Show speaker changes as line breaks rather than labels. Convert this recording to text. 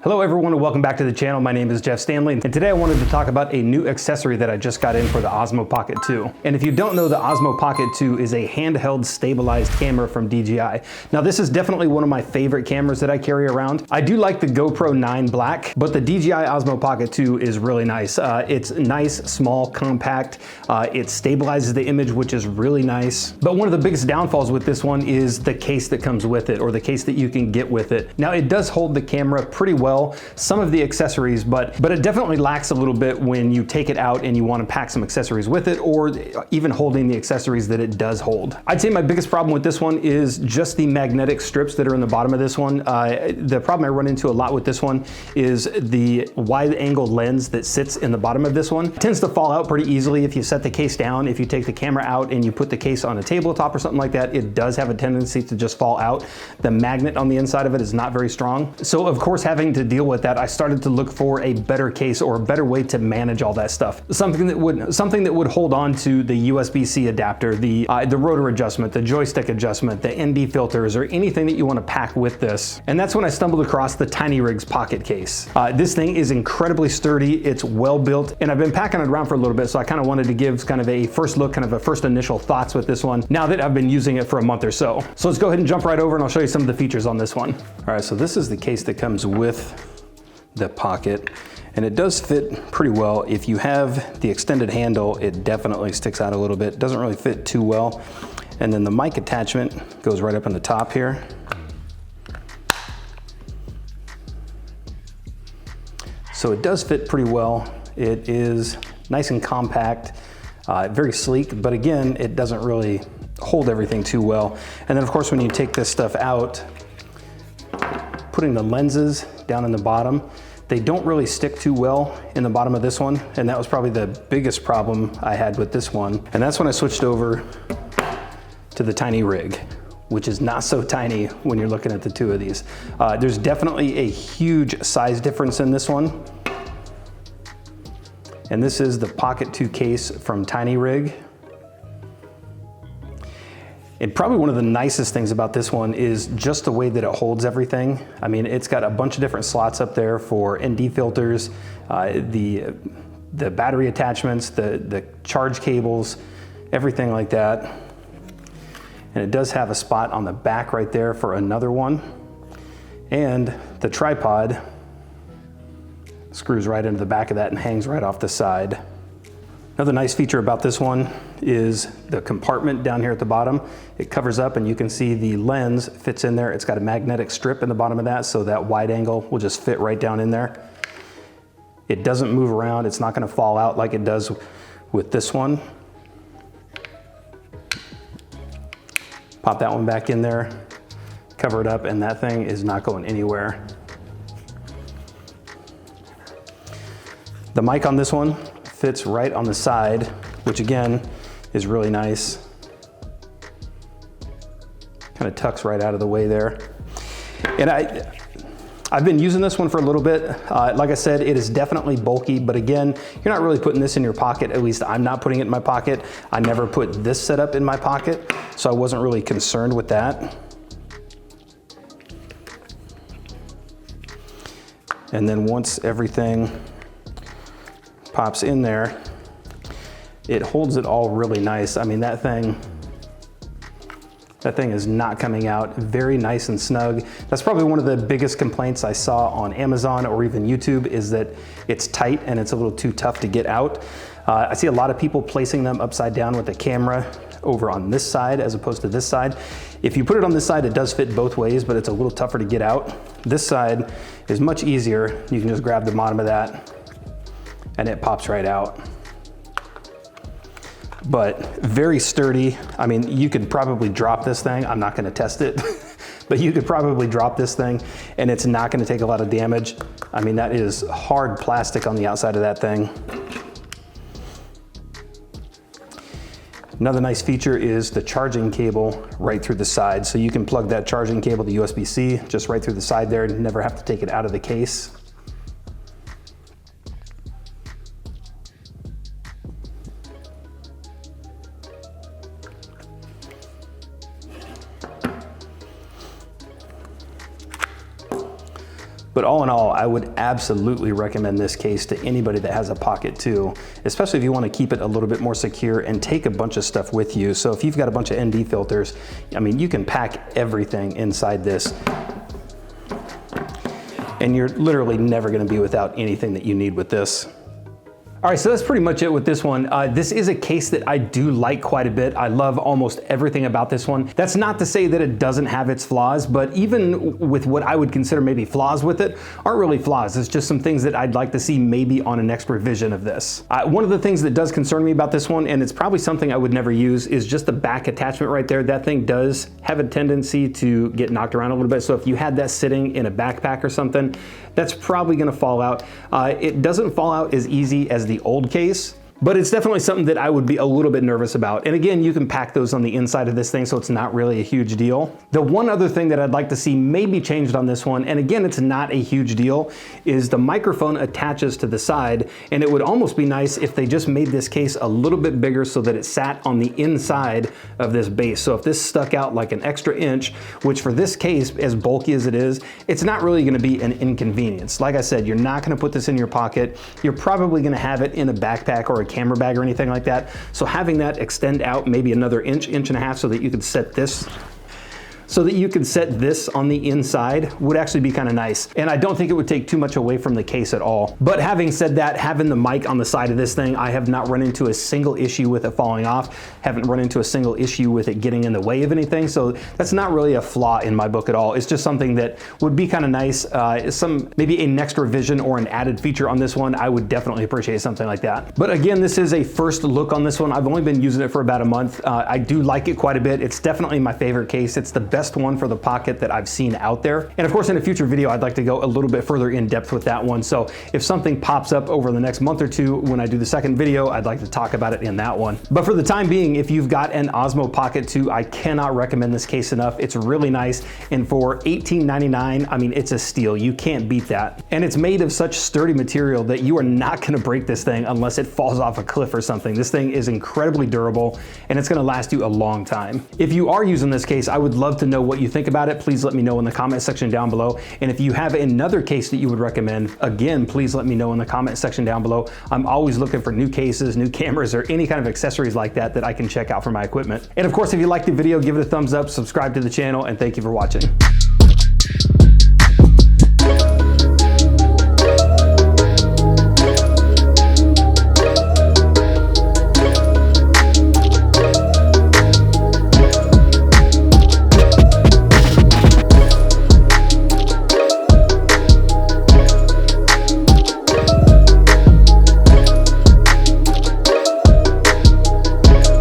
Hello everyone and welcome back to the channel. My name is Jeff Stanley and today I wanted to talk about a new accessory that I just got in for the OSMO Pocket 2. And if you don't know, the OSMO Pocket 2 is a handheld stabilized camera from DJI. Now this is definitely one of my favorite cameras that I carry around. I do like the GoPro 9 Black, but the DJI OSMO Pocket 2 is really nice. It's nice, small, compact. It stabilizes the image, which is really nice. But one of the biggest downfalls with this one is the case that comes with it, or the case that you can get with it. Now it does hold the camera pretty well, some of the accessories, but it definitely lacks a little bit when you take it out and you want to pack some accessories with it, or even holding the accessories that it does hold. I'd say my biggest problem with this one is just the magnetic strips that are in the bottom of this one. The problem I run into a lot with this one is the wide angle lens that sits in the bottom of this one. It tends to fall out pretty easily if you set the case down. If you take the camera out and you put the case on a tabletop or something like that, it does have a tendency to just fall out. The magnet on the inside of it is not very strong. So of course, having to deal with that, I started to look for a better case or a better way to manage all that stuff. Something that would hold on to the USB-C adapter, the rotor adjustment, the joystick adjustment, the ND filters, or anything that you want to pack with this. And that's when I stumbled across the TinyRigs Pocket case. This thing is incredibly sturdy, it's well built, and I've been packing it around for a little bit, so I kind of wanted to give kind of a first look, kind of a first initial thoughts with this one, now that I've been using it for a month or so. So let's go ahead and jump right over and I'll show you some of the features on this one. All right, so this is the case that comes with the Pocket, and it does fit pretty well. If you have the extended handle, it definitely sticks out a little bit. It doesn't really fit too well. And then the mic attachment goes right up on the top here. So it does fit pretty well. It is nice and compact, very sleek, but again, it doesn't really hold everything too well. And then of course, when you take this stuff out, putting the lenses down in the bottom, they don't really stick too well in the bottom of this one. And that was probably the biggest problem I had with this one. And that's when I switched over to the TinyRig, which is not so tiny when you're looking at the two of these. There's definitely a huge size difference in this one. And this is the Pocket 2 case from TinyRig. And probably one of the nicest things about this one is just the way that it holds everything. I mean, it's got a bunch of different slots up there for ND filters, the battery attachments, the charge cables, everything like that. And it does have a spot on the back right there for another one. And the tripod screws right into the back of that and hangs right off the side. Another nice feature about this one is the compartment down here at the bottom. It covers up and you can see the lens fits in there. It's got a magnetic strip in the bottom of that, so that wide angle will just fit right down in there. It doesn't move around. It's not going to fall out like it does with this one. Pop that one back in there, cover it up, and that thing is not going anywhere. The mic on this one fits right on the side, which again is really nice. Kind of tucks right out of the way there. And I've been using this one for a little bit. Like I said, it is definitely bulky, but again, you're not really putting this in your pocket. At least I'm not putting it in my pocket. I never put this setup in my pocket, so I wasn't really concerned with that. And then once everything pops in there, it holds it all really nice. I mean, that thing is not coming out. Very nice and snug. That's probably one of the biggest complaints I saw on Amazon or even YouTube, is that it's tight and it's a little too tough to get out. I see a lot of people placing them upside down with the camera over on this side as opposed to this side. If you put it on this side, it does fit both ways, but it's a little tougher to get out. This side is much easier. You can just grab the bottom of that and it pops right out. But very sturdy. I mean, you could probably drop this thing. I'm not gonna test it, but you could probably drop this thing and it's not gonna take a lot of damage. I mean, that is hard plastic on the outside of that thing. Another nice feature is the charging cable right through the side. So you can plug that charging cable to USB-C just right through the side there and never have to take it out of the case. But all in all, I would absolutely recommend this case to anybody that has a Pocket 2, especially if you want to keep it a little bit more secure and take a bunch of stuff with you. So if you've got a bunch of ND filters, I mean, you can pack everything inside this, and you're literally never going to be without anything that you need with this. All right, so that's pretty much it with this one. This is a case that I do like quite a bit. I love almost everything about this one. That's not to say that it doesn't have its flaws, but even with what I would consider maybe flaws with it, aren't really flaws. It's just some things that I'd like to see maybe on a next revision of this. One of the things that does concern me about this one, and it's probably something I would never use, is just the back attachment right there. That thing does have a tendency to get knocked around a little bit. So if you had that sitting in a backpack or something, that's probably gonna fall out. It doesn't fall out as easy as the old case, but it's definitely something that I would be a little bit nervous about. And again, you can pack those on the inside of this thing, so it's not really a huge deal. The one other thing that I'd like to see maybe changed on this one, and again, it's not a huge deal, is the microphone attaches to the side, and it would almost be nice if they just made this case a little bit bigger so that it sat on the inside of this base. So if this stuck out like an extra inch, which for this case, as bulky as it is, it's not really gonna be an inconvenience. Like I said, you're not gonna put this in your pocket. You're probably gonna have it in a backpack or a camera bag or anything like that. So having that extend out maybe another inch, inch and a half so that you could set this on the inside would actually be kind of nice. And I don't think it would take too much away from the case at all. But having said that, having the mic on the side of this thing, I have not run into a single issue with it falling off. Haven't run into a single issue with it getting in the way of anything. So that's not really a flaw in my book at all. It's just something that would be kind of nice. Maybe a next revision or an added feature on this one. I would definitely appreciate something like that. But again, this is a first look on this one. I've only been using it for about a month. I do like it quite a bit. It's definitely my favorite case. It's the best one for the Pocket that I've seen out there. And of course, in a future video, I'd like to go a little bit further in depth with that one. So if something pops up over the next month or two, when I do the second video, I'd like to talk about it in that one. But for the time being, if you've got an Osmo Pocket 2, I cannot recommend this case enough. It's really nice. And for $18.99, I mean, it's a steal. You can't beat that. And it's made of such sturdy material that you are not gonna break this thing unless it falls off a cliff or something. This thing is incredibly durable and it's gonna last you a long time. If you are using this case, I would love to know what you think about it. Please let me know in the comment section down below. And if you have another case that you would recommend, again, please let me know in the comment section down below. I'm always looking for new cases, new cameras, or any kind of accessories like that that I can check out for my equipment. And of course, if you liked the video, give it a thumbs up, subscribe to the channel, and thank you for watching.